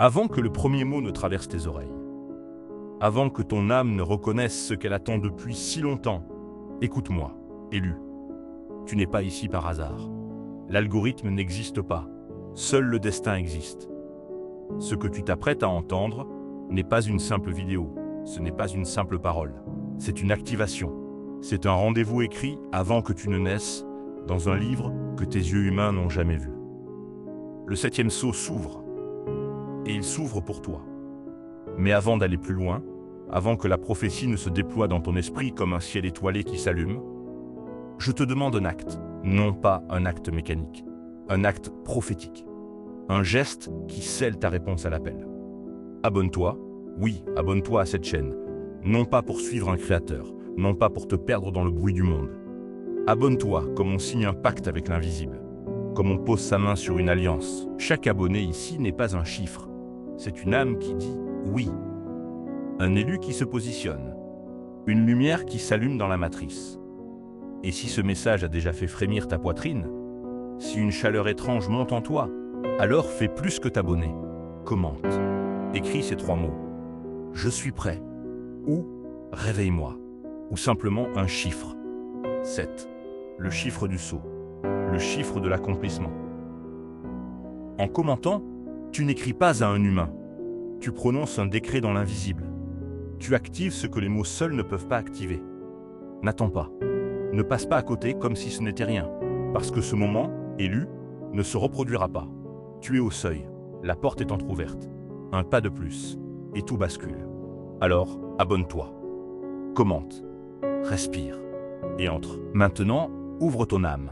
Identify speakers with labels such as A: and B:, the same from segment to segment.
A: Avant que le premier mot ne traverse tes oreilles, avant que ton âme ne reconnaisse ce qu'elle attend depuis si longtemps, écoute-moi, élu. Tu n'es pas ici par hasard. L'algorithme n'existe pas. Seul le destin existe. Ce que tu t'apprêtes à entendre n'est pas une simple vidéo, ce n'est pas une simple parole. C'est une activation. C'est un rendez-vous écrit avant que tu ne naisses, dans un livre que tes yeux humains n'ont jamais vu. Le 7e sceau s'ouvre, et il s'ouvre pour toi. Mais avant d'aller plus loin, avant que la prophétie ne se déploie dans ton esprit comme un ciel étoilé qui s'allume, je te demande un acte, non pas un acte mécanique, un acte prophétique. Un geste qui scelle ta réponse à l'appel. Abonne-toi, oui, abonne-toi à cette chaîne, non pas pour suivre un créateur, non pas pour te perdre dans le bruit du monde. Abonne-toi comme on signe un pacte avec l'invisible, comme on pose sa main sur une alliance. Chaque abonné ici n'est pas un chiffre, c'est une âme qui dit oui. Un élu qui se positionne, une lumière qui s'allume dans la matrice. Et si ce message a déjà fait frémir ta poitrine, si une chaleur étrange monte en toi, alors fais plus que t'abonner. Commente. Écris ces 3 mots. Je suis prêt. Ou réveille-moi. Ou simplement un chiffre. 7. Le chiffre du sceau. Le chiffre de l'accomplissement. En commentant, tu n'écris pas à un humain. Tu prononces un décret dans l'invisible. Tu actives ce que les mots seuls ne peuvent pas activer. N'attends pas. Ne passe pas à côté comme si ce n'était rien. Parce que ce moment, élu, ne se reproduira pas. Tu es au seuil, la porte est entrouverte. Un pas de plus, et tout bascule. Alors, abonne-toi. Commente. Respire. Et entre. Maintenant, ouvre ton âme.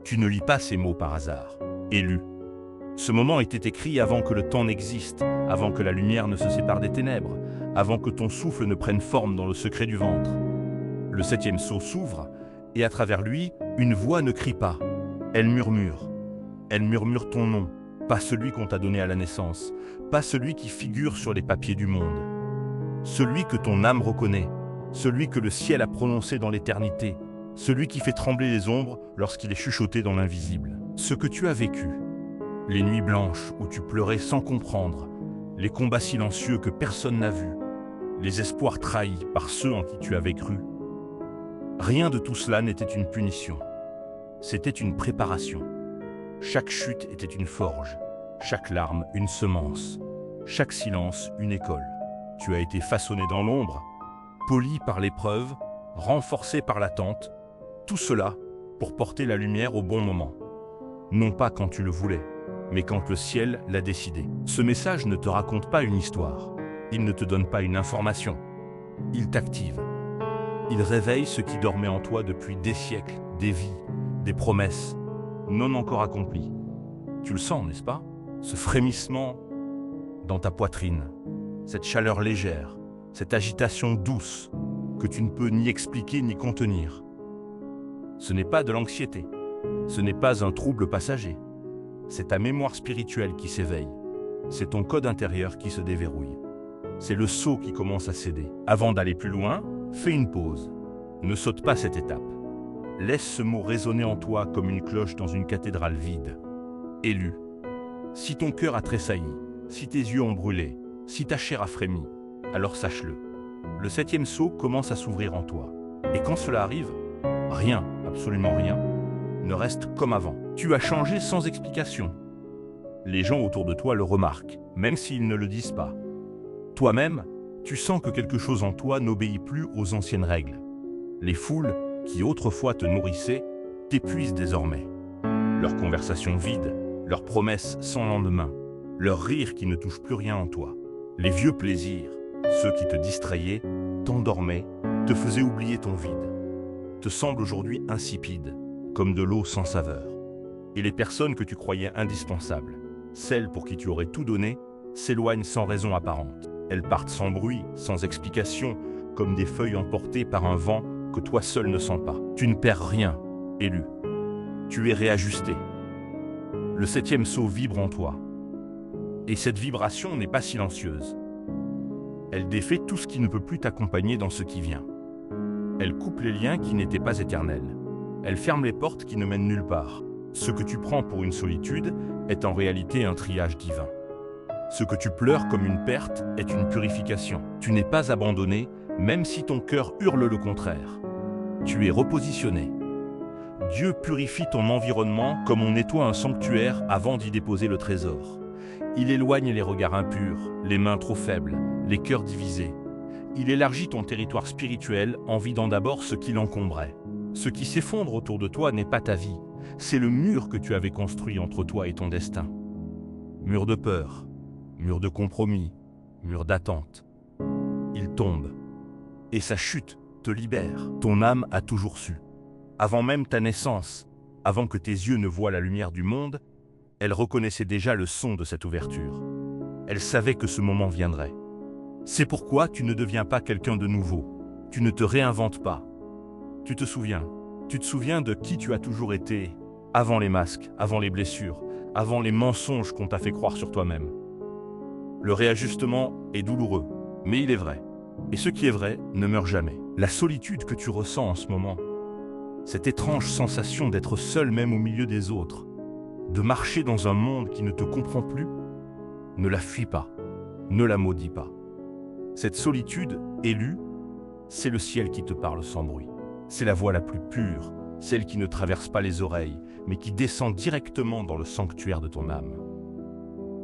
A: Tu ne lis pas ces mots par hasard. Élu. Ce moment était écrit avant que le temps n'existe, avant que la lumière ne se sépare des ténèbres, avant que ton souffle ne prenne forme dans le secret du ventre. Le 7e sceau s'ouvre, et à travers lui, une voix ne crie pas. Elle murmure. Elle murmure ton nom, pas celui qu'on t'a donné à la naissance, pas celui qui figure sur les papiers du monde. Celui que ton âme reconnaît, celui que le ciel a prononcé dans l'éternité, celui qui fait trembler les ombres lorsqu'il est chuchoté dans l'invisible. Ce que tu as vécu, les nuits blanches où tu pleurais sans comprendre, les combats silencieux que personne n'a vus, les espoirs trahis par ceux en qui tu avais cru. Rien de tout cela n'était une punition, c'était une préparation. Chaque chute était une forge, chaque larme une semence, chaque silence une école. Tu as été façonné dans l'ombre, poli par l'épreuve, renforcé par l'attente, tout cela pour porter la lumière au bon moment. Non pas quand tu le voulais, mais quand le ciel l'a décidé. Ce message ne te raconte pas une histoire, il ne te donne pas une information, il t'active. Il réveille ce qui dormait en toi depuis des siècles, des vies, des promesses, non encore accomplies. Tu le sens, n'est-ce pas? Ce frémissement dans ta poitrine, cette chaleur légère, cette agitation douce que tu ne peux ni expliquer ni contenir. Ce n'est pas de l'anxiété, ce n'est pas un trouble passager. C'est ta mémoire spirituelle qui s'éveille, c'est ton code intérieur qui se déverrouille. C'est le sceau qui commence à céder. Avant d'aller plus loin, fais une pause. Ne saute pas cette étape. Laisse ce mot résonner en toi comme une cloche dans une cathédrale vide. Élu. Si ton cœur a tressailli, si tes yeux ont brûlé, si ta chair a frémi, alors sache-le. Le 7e sceau commence à s'ouvrir en toi. Et quand cela arrive, rien, absolument rien, ne reste comme avant. Tu as changé sans explication. Les gens autour de toi le remarquent, même s'ils ne le disent pas. Toi-même, tu sens que quelque chose en toi n'obéit plus aux anciennes règles. Les foules, qui autrefois te nourrissaient, t'épuisent désormais. Leurs conversations vides, leurs promesses sans lendemain, leurs rires qui ne touchent plus rien en toi. Les vieux plaisirs, ceux qui te distrayaient, t'endormaient, te faisaient oublier ton vide, te semblent aujourd'hui insipides, comme de l'eau sans saveur. Et les personnes que tu croyais indispensables, celles pour qui tu aurais tout donné, s'éloignent sans raison apparente. Elles partent sans bruit, sans explication, comme des feuilles emportées par un vent que toi seul ne sens pas. Tu ne perds rien, élu. Tu es réajusté. Le 7e sceau vibre en toi. Et cette vibration n'est pas silencieuse. Elle défait tout ce qui ne peut plus t'accompagner dans ce qui vient. Elle coupe les liens qui n'étaient pas éternels. Elle ferme les portes qui ne mènent nulle part. Ce que tu prends pour une solitude est en réalité un triage divin. Ce que tu pleures comme une perte est une purification. Tu n'es pas abandonné, même si ton cœur hurle le contraire. Tu es repositionné. Dieu purifie ton environnement comme on nettoie un sanctuaire avant d'y déposer le trésor. Il éloigne les regards impurs, les mains trop faibles, les cœurs divisés. Il élargit ton territoire spirituel en vidant d'abord ce qui l'encombrait. Ce qui s'effondre autour de toi n'est pas ta vie, c'est le mur que tu avais construit entre toi et ton destin. Mur de peur, mur de compromis, mur d'attente. Il tombe. Et sa chute te libère. Ton âme a toujours su. Avant même ta naissance, avant que tes yeux ne voient la lumière du monde, elle reconnaissait déjà le son de cette ouverture. Elle savait que ce moment viendrait. C'est pourquoi tu ne deviens pas quelqu'un de nouveau. Tu ne te réinventes pas. Tu te souviens de qui tu as toujours été, avant les masques, avant les blessures, avant les mensonges qu'on t'a fait croire sur toi-même. Le réajustement est douloureux, mais il est vrai. Et ce qui est vrai ne meurt jamais. La solitude que tu ressens en ce moment, cette étrange sensation d'être seul même au milieu des autres, de marcher dans un monde qui ne te comprend plus, ne la fuis pas, ne la maudis pas. Cette solitude élue, c'est le ciel qui te parle sans bruit. C'est la voix la plus pure, celle qui ne traverse pas les oreilles, mais qui descend directement dans le sanctuaire de ton âme.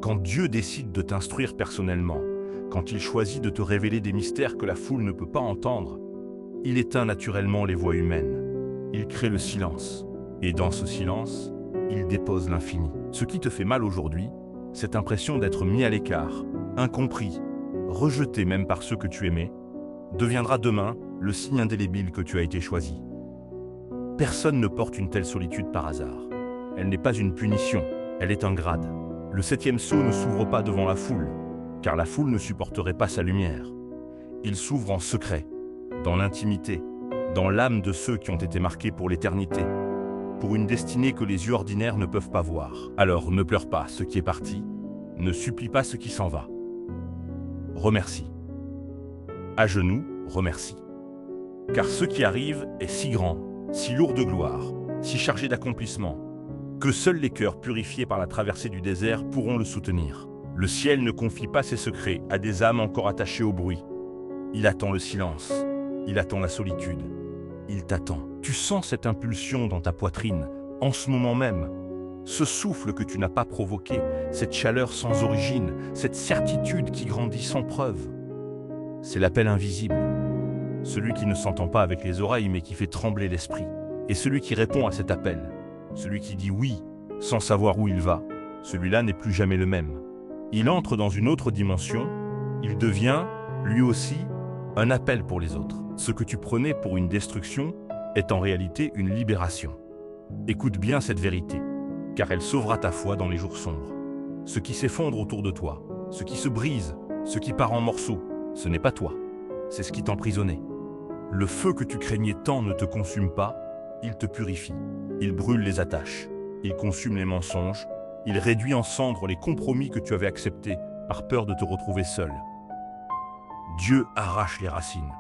A: Quand Dieu décide de t'instruire personnellement, quand il choisit de te révéler des mystères que la foule ne peut pas entendre, il éteint naturellement les voix humaines. Il crée le silence. Et dans ce silence, il dépose l'infini. Ce qui te fait mal aujourd'hui, cette impression d'être mis à l'écart, incompris, rejeté même par ceux que tu aimais, deviendra demain le signe indélébile que tu as été choisi. Personne ne porte une telle solitude par hasard. Elle n'est pas une punition, elle est un grade. Le 7e sceau ne s'ouvre pas devant la foule, car la foule ne supporterait pas sa lumière. Il s'ouvre en secret, dans l'intimité, dans l'âme de ceux qui ont été marqués pour l'éternité, pour une destinée que les yeux ordinaires ne peuvent pas voir. Alors ne pleure pas ce qui est parti, ne supplie pas ce qui s'en va. Remercie. À genoux, remercie. Car ce qui arrive est si grand, si lourd de gloire, si chargé d'accomplissement, que seuls les cœurs purifiés par la traversée du désert pourront le soutenir. Le ciel ne confie pas ses secrets à des âmes encore attachées au bruit. Il attend le silence, il attend la solitude, il t'attend. Tu sens cette impulsion dans ta poitrine, en ce moment même. Ce souffle que tu n'as pas provoqué, cette chaleur sans origine, cette certitude qui grandit sans preuve. C'est l'appel invisible. Celui qui ne s'entend pas avec les oreilles mais qui fait trembler l'esprit. Et celui qui répond à cet appel, celui qui dit oui sans savoir où il va, celui-là n'est plus jamais le même. Il entre dans une autre dimension, il devient, lui aussi, un appel pour les autres. Ce que tu prenais pour une destruction est en réalité une libération. Écoute bien cette vérité, car elle sauvera ta foi dans les jours sombres. Ce qui s'effondre autour de toi, ce qui se brise, ce qui part en morceaux, ce n'est pas toi, c'est ce qui t'emprisonnait. Le feu que tu craignais tant ne te consume pas, il te purifie. Il brûle les attaches, il consume les mensonges, il réduit en cendres les compromis que tu avais acceptés par peur de te retrouver seul. Dieu arrache les racines.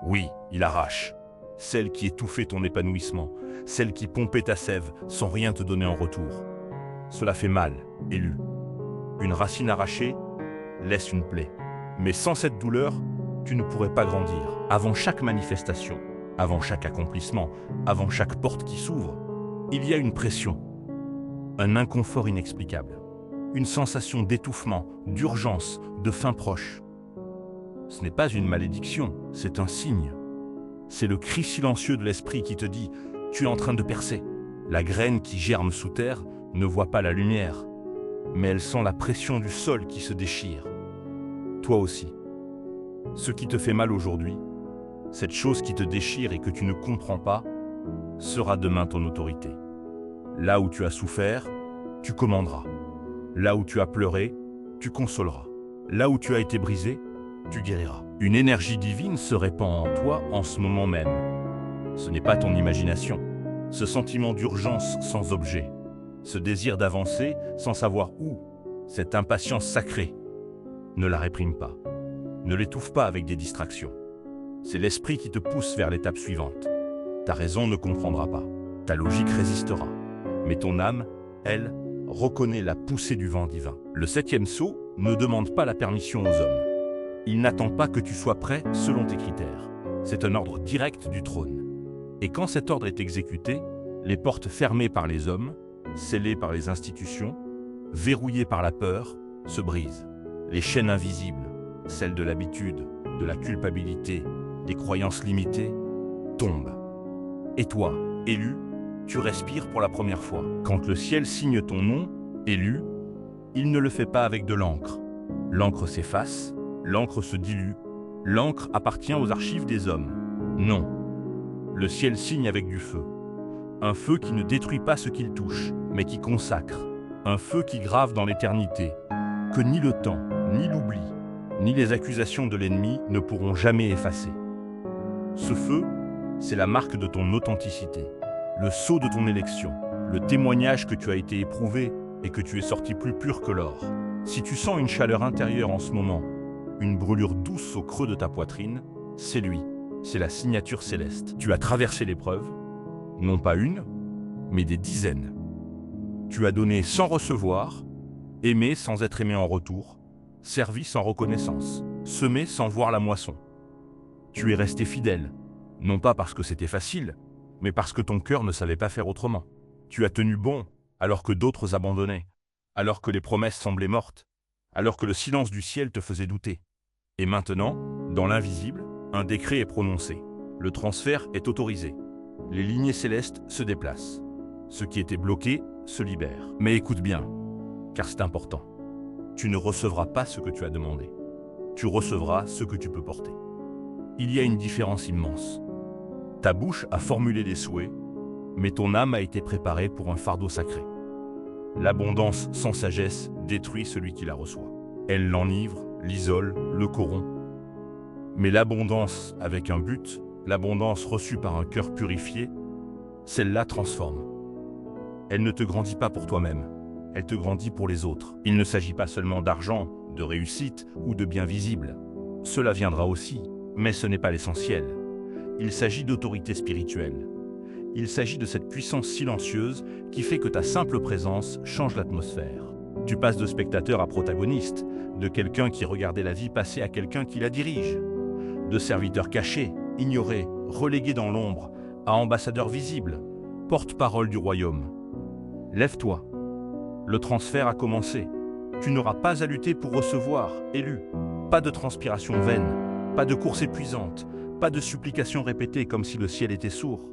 A: Oui, il arrache. Celle qui étouffait ton épanouissement, celle qui pompait ta sève sans rien te donner en retour. Cela fait mal, élu. Une racine arrachée laisse une plaie. Mais sans cette douleur, tu ne pourrais pas grandir. Avant chaque manifestation, avant chaque accomplissement, avant chaque porte qui s'ouvre, il y a une pression, un inconfort inexplicable, une sensation d'étouffement, d'urgence, de fin proche. Ce n'est pas une malédiction, c'est un signe. C'est le cri silencieux de l'esprit qui te dit « Tu es en train de percer ». La graine qui germe sous terre ne voit pas la lumière, mais elle sent la pression du sol qui se déchire. Toi aussi. Ce qui te fait mal aujourd'hui, cette chose qui te déchire et que tu ne comprends pas, sera demain ton autorité. Là où tu as souffert, tu commanderas. Là où tu as pleuré, tu consoleras. Là où tu as été brisé, tu guériras. Une énergie divine se répand en toi en ce moment même. Ce n'est pas ton imagination. Ce sentiment d'urgence sans objet, ce désir d'avancer sans savoir où, cette impatience sacrée, ne la réprime pas. Ne l'étouffe pas avec des distractions. C'est l'esprit qui te pousse vers l'étape suivante. Ta raison ne comprendra pas. Ta logique résistera. Mais ton âme, elle, reconnaît la poussée du vent divin. Le 7e sceau ne demande pas la permission aux hommes. Il n'attend pas que tu sois prêt selon tes critères. C'est un ordre direct du trône. Et quand cet ordre est exécuté, les portes fermées par les hommes, scellées par les institutions, verrouillées par la peur, se brisent. Les chaînes invisibles, celles de l'habitude, de la culpabilité, des croyances limitées, tombent. Et toi, élu, tu respires pour la première fois. Quand le ciel signe ton nom, élu, il ne le fait pas avec de l'encre. L'encre s'efface, l'encre se dilue, l'encre appartient aux archives des hommes. Non. Le ciel signe avec du feu. Un feu qui ne détruit pas ce qu'il touche, mais qui consacre. Un feu qui grave dans l'éternité, que ni le temps, ni l'oubli, ni les accusations de l'ennemi ne pourront jamais effacer. Ce feu, c'est la marque de ton authenticité, le sceau de ton élection, le témoignage que tu as été éprouvé et que tu es sorti plus pur que l'or. Si tu sens une chaleur intérieure en ce moment, une brûlure douce au creux de ta poitrine, c'est lui, c'est la signature céleste. Tu as traversé l'épreuve, non pas une, mais des dizaines. Tu as donné sans recevoir, aimé sans être aimé en retour, servi sans reconnaissance, semé sans voir la moisson. Tu es resté fidèle, non pas parce que c'était facile, mais parce que ton cœur ne savait pas faire autrement. Tu as tenu bon, alors que d'autres abandonnaient, alors que les promesses semblaient mortes, alors que le silence du ciel te faisait douter. Et maintenant, dans l'invisible, un décret est prononcé. Le transfert est autorisé. Les lignées célestes se déplacent. Ce qui était bloqué se libère. Mais écoute bien, car c'est important. Tu ne recevras pas ce que tu as demandé. Tu recevras ce que tu peux porter. Il y a une différence immense. Ta bouche a formulé des souhaits, mais ton âme a été préparée pour un fardeau sacré. L'abondance sans sagesse détruit celui qui la reçoit. Elle l'enivre, l'isole, le corrompt. Mais l'abondance avec un but, l'abondance reçue par un cœur purifié, celle-là transforme. Elle ne te grandit pas pour toi-même, elle te grandit pour les autres. Il ne s'agit pas seulement d'argent, de réussite ou de biens visibles. Cela viendra aussi, mais ce n'est pas l'essentiel. Il s'agit d'autorité spirituelle. Il s'agit de cette puissance silencieuse qui fait que ta simple présence change l'atmosphère. Tu passes de spectateur à protagoniste, de quelqu'un qui regardait la vie passer à quelqu'un qui la dirige, de serviteur caché, ignoré, relégué dans l'ombre, à ambassadeur visible, porte-parole du royaume. Lève-toi. Le transfert a commencé. Tu n'auras pas à lutter pour recevoir, élu. Pas de transpiration vaine, pas de course épuisante, pas de supplications répétées comme si le ciel était sourd.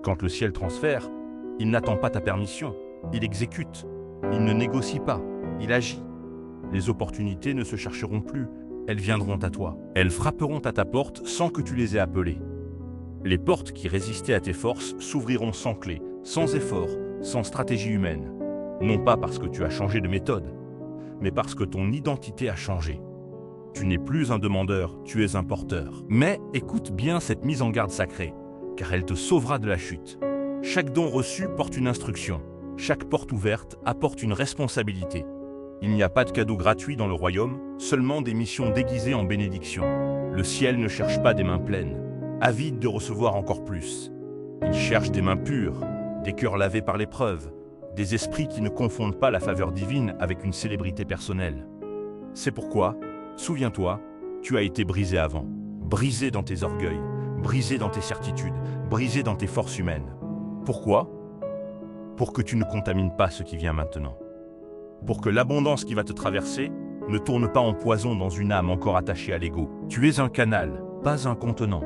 A: Quand le ciel transfère, il n'attend pas ta permission, il exécute. Il ne négocie pas, il agit. Les opportunités ne se chercheront plus, elles viendront à toi. Elles frapperont à ta porte sans que tu les aies appelées. Les portes qui résistaient à tes forces s'ouvriront sans clé, sans effort, sans stratégie humaine. Non pas parce que tu as changé de méthode, mais parce que ton identité a changé. Tu n'es plus un demandeur, tu es un porteur. Mais écoute bien cette mise en garde sacrée, car elle te sauvera de la chute. Chaque don reçu porte une instruction. Chaque porte ouverte apporte une responsabilité. Il n'y a pas de cadeau gratuit dans le royaume, seulement des missions déguisées en bénédiction. Le ciel ne cherche pas des mains pleines, avides de recevoir encore plus. Il cherche des mains pures, des cœurs lavés par l'épreuve, des esprits qui ne confondent pas la faveur divine avec une célébrité personnelle. C'est pourquoi, souviens-toi, tu as été brisé avant. Brisé dans tes orgueils, brisé dans tes certitudes, brisé dans tes forces humaines. Pourquoi ? Pour que tu ne contamines pas ce qui vient maintenant. Pour que l'abondance qui va te traverser ne tourne pas en poison dans une âme encore attachée à l'ego. Tu es un canal, pas un contenant.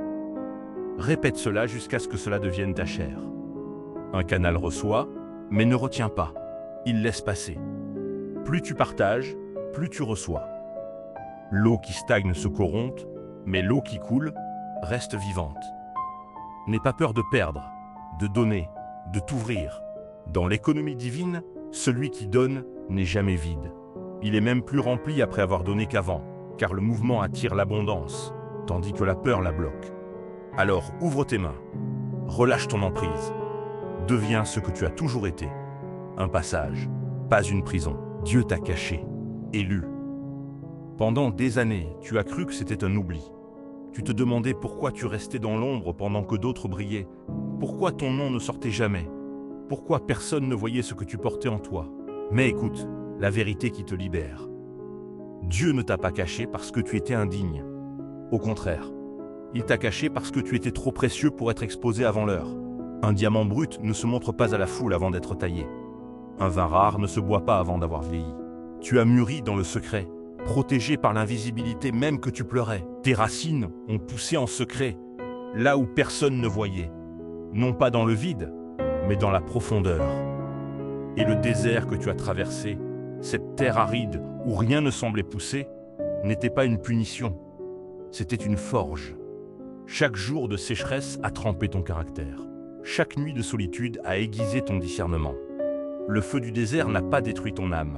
A: Répète cela jusqu'à ce que cela devienne ta chair. Un canal reçoit, mais ne retient pas. Il laisse passer. Plus tu partages, plus tu reçois. L'eau qui stagne se corrompt, mais l'eau qui coule reste vivante. N'aie pas peur de perdre, de donner, de t'ouvrir. Dans l'économie divine, celui qui donne n'est jamais vide. Il est même plus rempli après avoir donné qu'avant, car le mouvement attire l'abondance, tandis que la peur la bloque. Alors ouvre tes mains, relâche ton emprise, deviens ce que tu as toujours été. Un passage, pas une prison. Dieu t'a caché, élu. Pendant des années, tu as cru que c'était un oubli. Tu te demandais pourquoi tu restais dans l'ombre pendant que d'autres brillaient, pourquoi ton nom ne sortait jamais, pourquoi personne ne voyait ce que tu portais en toi. Mais écoute, la vérité qui te libère. Dieu ne t'a pas caché parce que tu étais indigne. Au contraire, il t'a caché parce que tu étais trop précieux pour être exposé avant l'heure. Un diamant brut ne se montre pas à la foule avant d'être taillé. Un vin rare ne se boit pas avant d'avoir vieilli. Tu as mûri dans le secret, protégé par l'invisibilité même que tu pleurais. Tes racines ont poussé en secret, là où personne ne voyait. Non pas dans le vide, mais dans la profondeur. Et le désert que tu as traversé, cette terre aride où rien ne semblait pousser, n'était pas une punition, c'était une forge. Chaque jour de sécheresse a trempé ton caractère. Chaque nuit de solitude a aiguisé ton discernement. Le feu du désert n'a pas détruit ton âme,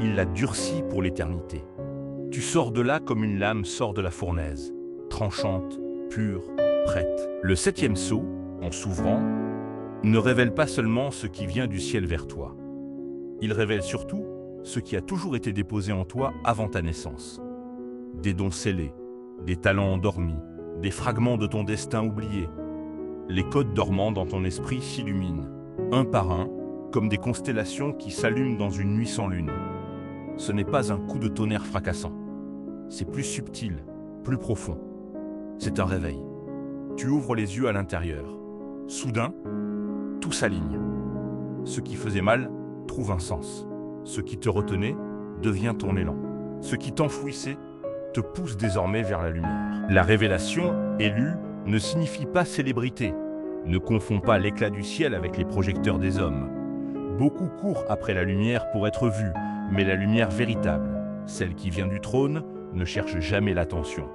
A: il l'a durcie pour l'éternité. Tu sors de là comme une lame sort de la fournaise, tranchante, pure, prête. Le 7e sceau, en s'ouvrant, ne révèle pas seulement ce qui vient du ciel vers toi. Il révèle surtout ce qui a toujours été déposé en toi avant ta naissance. Des dons scellés, des talents endormis, des fragments de ton destin oublié. Les codes dormants dans ton esprit s'illuminent, un par un, comme des constellations qui s'allument dans une nuit sans lune. Ce n'est pas un coup de tonnerre fracassant. C'est plus subtil, plus profond. C'est un réveil. Tu ouvres les yeux à l'intérieur. Soudain, tout s'aligne. Ce qui faisait mal trouve un sens. Ce qui te retenait devient ton élan. Ce qui t'enfouissait te pousse désormais vers la lumière. La révélation, élue, ne signifie pas célébrité. Ne confonds pas l'éclat du ciel avec les projecteurs des hommes. Beaucoup courent après la lumière pour être vus, mais la lumière véritable, celle qui vient du trône, ne cherche jamais l'attention.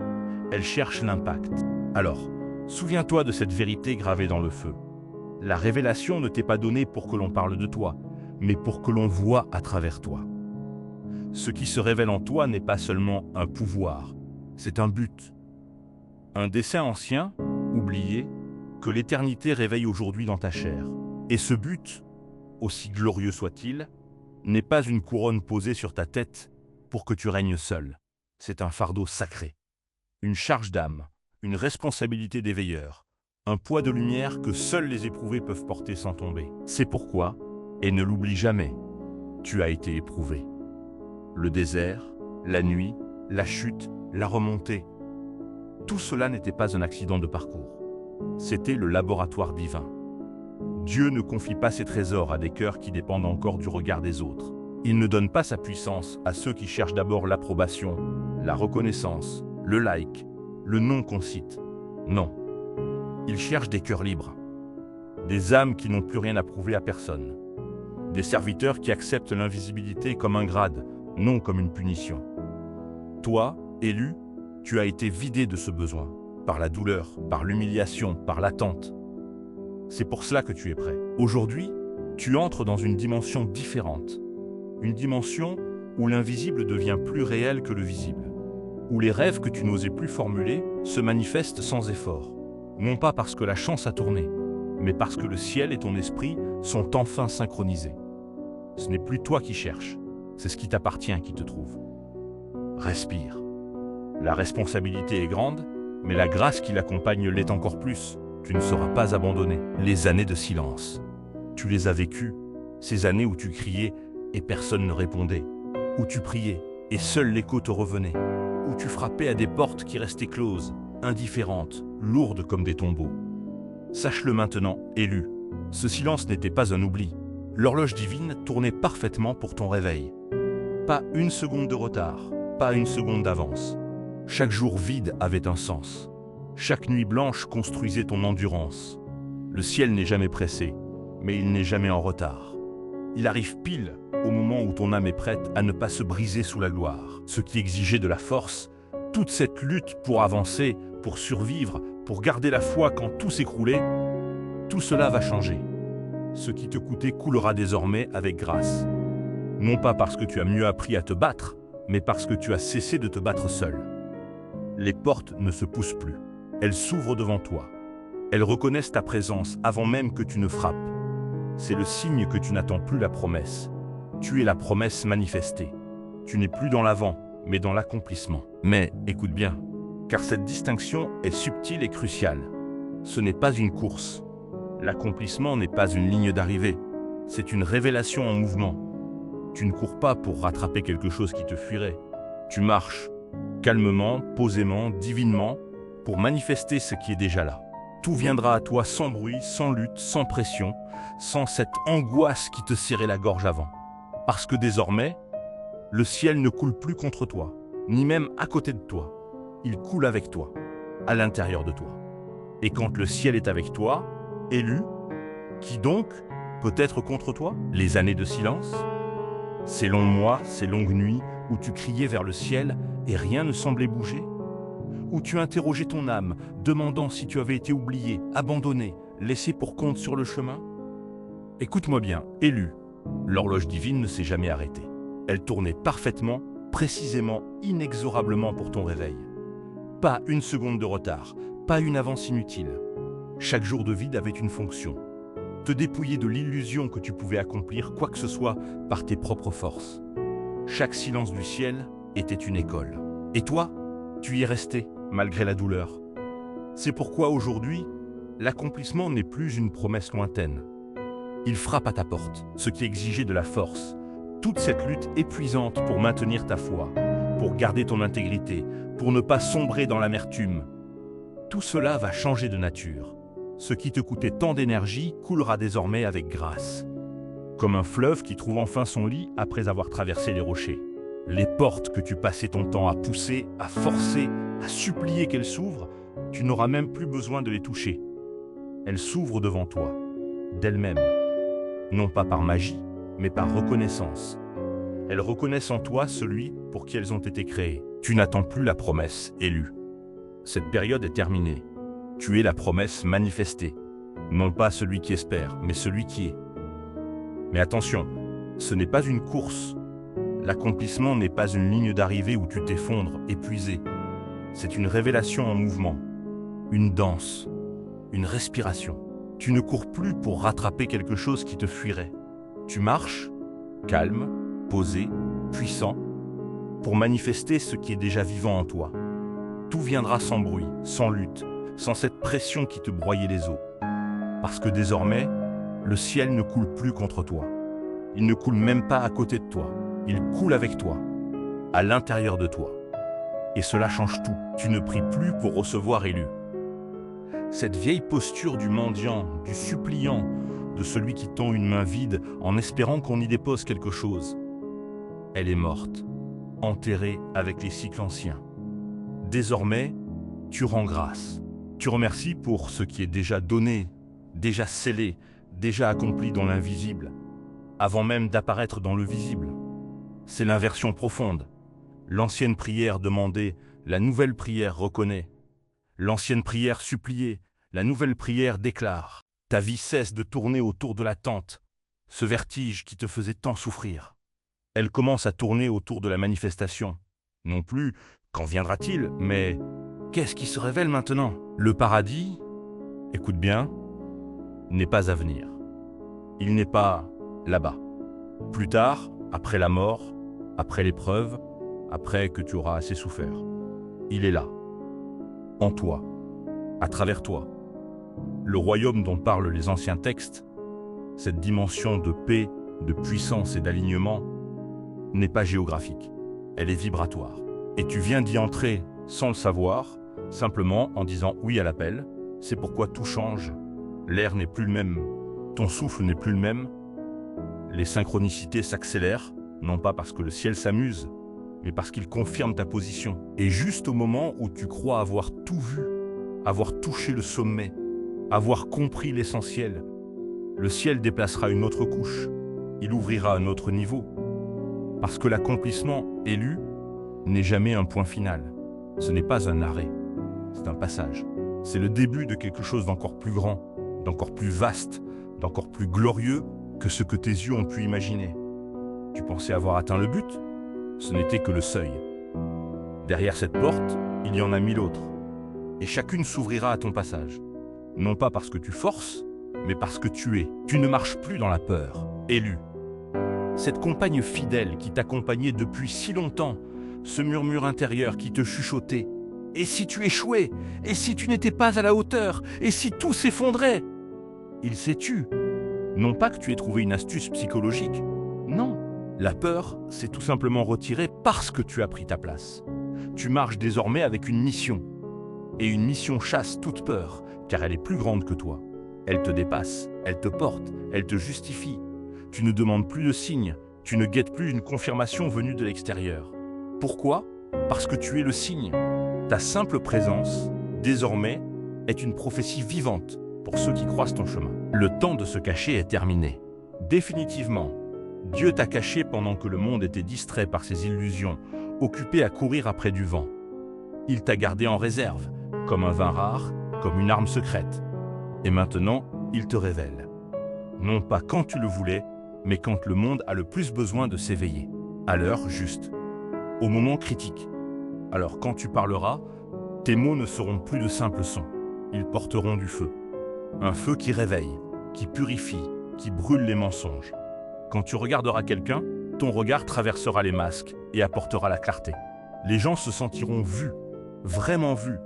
A: Elle cherche l'impact. Alors, souviens-toi de cette vérité gravée dans le feu. La révélation ne t'est pas donnée pour que l'on parle de toi, mais pour que l'on voit à travers toi. Ce qui se révèle en toi n'est pas seulement un pouvoir, c'est un but. Un dessein ancien, oublié, que l'éternité réveille aujourd'hui dans ta chair. Et ce but, aussi glorieux soit-il, n'est pas une couronne posée sur ta tête pour que tu règnes seul. C'est un fardeau sacré, une charge d'âme, une responsabilité d'éveilleur, un poids de lumière que seuls les éprouvés peuvent porter sans tomber. C'est pourquoi, et ne l'oublie jamais, tu as été éprouvé. Le désert, la nuit, la chute, la remontée, tout cela n'était pas un accident de parcours. C'était le laboratoire divin. Dieu ne confie pas ses trésors à des cœurs qui dépendent encore du regard des autres. Il ne donne pas sa puissance à ceux qui cherchent d'abord l'approbation, la reconnaissance, le like, le nom qu'on cite. Non. Il cherche des cœurs libres, des âmes qui n'ont plus rien à prouver à personne, des serviteurs qui acceptent l'invisibilité comme un grade, non comme une punition. Toi, élu, tu as été vidé de ce besoin, par la douleur, par l'humiliation, par l'attente. C'est pour cela que tu es prêt. Aujourd'hui, tu entres dans une dimension différente. Une dimension où l'invisible devient plus réel que le visible. Où les rêves que tu n'osais plus formuler se manifestent sans effort. Non pas parce que la chance a tourné, mais parce que le ciel et ton esprit sont enfin synchronisés. Ce n'est plus toi qui cherches, c'est ce qui t'appartient qui te trouve. Respire. La responsabilité est grande, mais la grâce qui l'accompagne l'est encore plus. Tu ne seras pas abandonné. Les années de silence, tu les as vécues, ces années où tu criais et personne ne répondait, où tu priais et seul l'écho te revenait, où tu frappais à des portes qui restaient closes, indifférentes, lourdes comme des tombeaux. Sache-le maintenant, élu, ce silence n'était pas un oubli. L'horloge divine tournait parfaitement pour ton réveil. Pas une seconde de retard, pas une seconde d'avance. Chaque jour vide avait un sens. Chaque nuit blanche construisait ton endurance. Le ciel n'est jamais pressé, mais il n'est jamais en retard. Il arrive pile au moment où ton âme est prête à ne pas se briser sous la gloire. Ce qui exigeait de la force, toute cette lutte pour avancer, pour survivre, pour garder la foi quand tout s'écroulait, tout cela va changer. Ce qui te coûtait coulera désormais avec grâce. Non pas parce que tu as mieux appris à te battre, mais parce que tu as cessé de te battre seul. Les portes ne se poussent plus. Elles s'ouvrent devant toi. Elles reconnaissent ta présence avant même que tu ne frappes. C'est le signe que tu n'attends plus la promesse. Tu es la promesse manifestée. Tu n'es plus dans l'avant, mais dans l'accomplissement. Mais écoute bien, car cette distinction est subtile et cruciale. Ce n'est pas une course. L'accomplissement n'est pas une ligne d'arrivée. C'est une révélation en mouvement. Tu ne cours pas pour rattraper quelque chose qui te fuirait. Tu marches calmement, posément, divinement, pour manifester ce qui est déjà là. Tout viendra à toi sans bruit, sans lutte, sans pression, sans cette angoisse qui te serrait la gorge avant. Parce que désormais, le ciel ne coule plus contre toi, ni même à côté de toi. Il coule avec toi, à l'intérieur de toi. Et quand le ciel est avec toi, élu, qui donc peut être contre toi? Les années de silence? Ces longs mois, ces longues nuits où tu criais vers le ciel et rien ne semblait bouger? Où tu interrogeais ton âme, demandant si tu avais été oublié, abandonné, laissé pour compte sur le chemin? Écoute-moi bien, élu, l'horloge divine ne s'est jamais arrêtée. Elle tournait parfaitement, précisément, inexorablement pour ton réveil. Pas une seconde de retard, pas une avance inutile. Chaque jour de vide avait une fonction. Te dépouiller de l'illusion que tu pouvais accomplir quoi que ce soit par tes propres forces. Chaque silence du ciel était une école. Et toi, tu y es resté, malgré la douleur. C'est pourquoi aujourd'hui, l'accomplissement n'est plus une promesse lointaine. Il frappe à ta porte, ce qui exigeait de la force. Toute cette lutte épuisante pour maintenir ta foi, pour garder ton intégrité, pour ne pas sombrer dans l'amertume. Tout cela va changer de nature. Ce qui te coûtait tant d'énergie coulera désormais avec grâce. Comme un fleuve qui trouve enfin son lit après avoir traversé les rochers. Les portes que tu passais ton temps à pousser, à forcer, à supplier qu'elles s'ouvrent, tu n'auras même plus besoin de les toucher. Elles s'ouvrent devant toi, d'elles-mêmes. Non pas par magie, mais par reconnaissance. Elles reconnaissent en toi celui pour qui elles ont été créées. Tu n'attends plus la promesse élue. Cette période est terminée. Tu es la promesse manifestée. Non pas celui qui espère, mais celui qui est. Mais attention, ce n'est pas une course. L'accomplissement n'est pas une ligne d'arrivée où tu t'effondres, épuisé. C'est une révélation en mouvement, une danse, une respiration. Tu ne cours plus pour rattraper quelque chose qui te fuirait. Tu marches, calme, posé, puissant, pour manifester ce qui est déjà vivant en toi. Tout viendra sans bruit, sans lutte, sans cette pression qui te broyait les os. Parce que désormais, le ciel ne coule plus contre toi. Il ne coule même pas à côté de toi. Il coule avec toi, à l'intérieur de toi. Et cela change tout. Tu ne pries plus pour recevoir élu. Cette vieille posture du mendiant, du suppliant, de celui qui tend une main vide en espérant qu'on y dépose quelque chose, elle est morte, enterrée avec les cycles anciens. Désormais, tu rends grâce. Tu remercies pour ce qui est déjà donné, déjà scellé, déjà accompli dans l'invisible, avant même d'apparaître dans le visible. C'est l'inversion profonde. L'ancienne prière demandait, la nouvelle prière reconnaît. L'ancienne prière suppliait, la nouvelle prière déclare. Ta vie cesse de tourner autour de l'attente, ce vertige qui te faisait tant souffrir. Elle commence à tourner autour de la manifestation. Non plus, quand viendra-t-il, mais qu'est-ce qui se révèle maintenant? Le paradis, écoute bien, n'est pas à venir. Il n'est pas là-bas. Plus tard, après la mort, après l'épreuve, après que tu auras assez souffert. Il est là, en toi, à travers toi. Le royaume dont parlent les anciens textes, cette dimension de paix, de puissance et d'alignement, n'est pas géographique, elle est vibratoire. Et tu viens d'y entrer sans le savoir, simplement en disant oui à l'appel. C'est pourquoi tout change. L'air n'est plus le même, ton souffle n'est plus le même. Les synchronicités s'accélèrent, non pas parce que le ciel s'amuse, mais parce qu'il confirme ta position. Et juste au moment où tu crois avoir tout vu, avoir touché le sommet, avoir compris l'essentiel, le ciel déplacera une autre couche, il ouvrira un autre niveau. Parce que l'accomplissement élu n'est jamais un point final. Ce n'est pas un arrêt, c'est un passage. C'est le début de quelque chose d'encore plus grand, d'encore plus vaste, d'encore plus glorieux que ce que tes yeux ont pu imaginer. Tu pensais avoir atteint le but? Ce n'était que le seuil. Derrière cette porte, il y en a 1000 autres. Et chacune s'ouvrira à ton passage. Non pas parce que tu forces, mais parce que tu es. Tu ne marches plus dans la peur. Élu. Cette compagne fidèle qui t'accompagnait depuis si longtemps, ce murmure intérieur qui te chuchotait. Et si tu échouais? Et si tu n'étais pas à la hauteur? Et si tout s'effondrait? Il s'est tu. Non pas que tu aies trouvé une astuce psychologique. Non. La peur, c'est tout simplement retiré parce que tu as pris ta place. Tu marches désormais avec une mission. Et une mission chasse toute peur, car elle est plus grande que toi. Elle te dépasse, elle te porte, elle te justifie. Tu ne demandes plus de signes, tu ne guettes plus une confirmation venue de l'extérieur. Pourquoi? Parce que tu es le signe. Ta simple présence, désormais, est une prophétie vivante pour ceux qui croisent ton chemin. Le temps de se cacher est terminé. Définitivement, Dieu t'a caché pendant que le monde était distrait par ses illusions, occupé à courir après du vent. Il t'a gardé en réserve, comme un vin rare, comme une arme secrète. Et maintenant, il te révèle. Non pas quand tu le voulais, mais quand le monde a le plus besoin de s'éveiller. À l'heure juste. Au moment critique. Alors quand tu parleras, tes mots ne seront plus de simples sons. Ils porteront du feu. Un feu qui réveille, qui purifie, qui brûle les mensonges. Quand tu regarderas quelqu'un, ton regard traversera les masques et apportera la clarté. Les gens se sentiront vus, vraiment vus,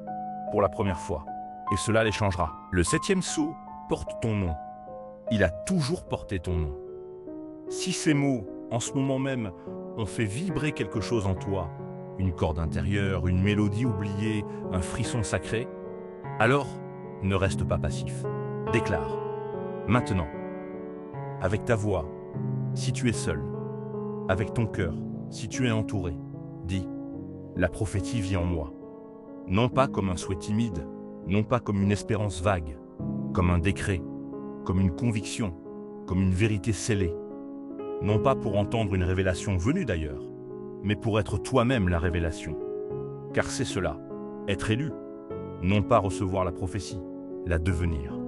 A: pour la première fois. Et cela les changera. Le 7e sceau porte ton nom. Il a toujours porté ton nom. Si ces mots, en ce moment même, ont fait vibrer quelque chose en toi, une corde intérieure, une mélodie oubliée, un frisson sacré, alors ne reste pas passif. Déclare. Maintenant. Avec ta voix, si tu es seul. Avec ton cœur, si tu es entouré. Dis, la prophétie vit en moi. Non pas comme un souhait timide, non pas comme une espérance vague, comme un décret, comme une conviction, comme une vérité scellée. Non pas pour entendre une révélation venue d'ailleurs, mais pour être toi-même la révélation. Car c'est cela, être élu, non pas recevoir la prophétie, la devenir.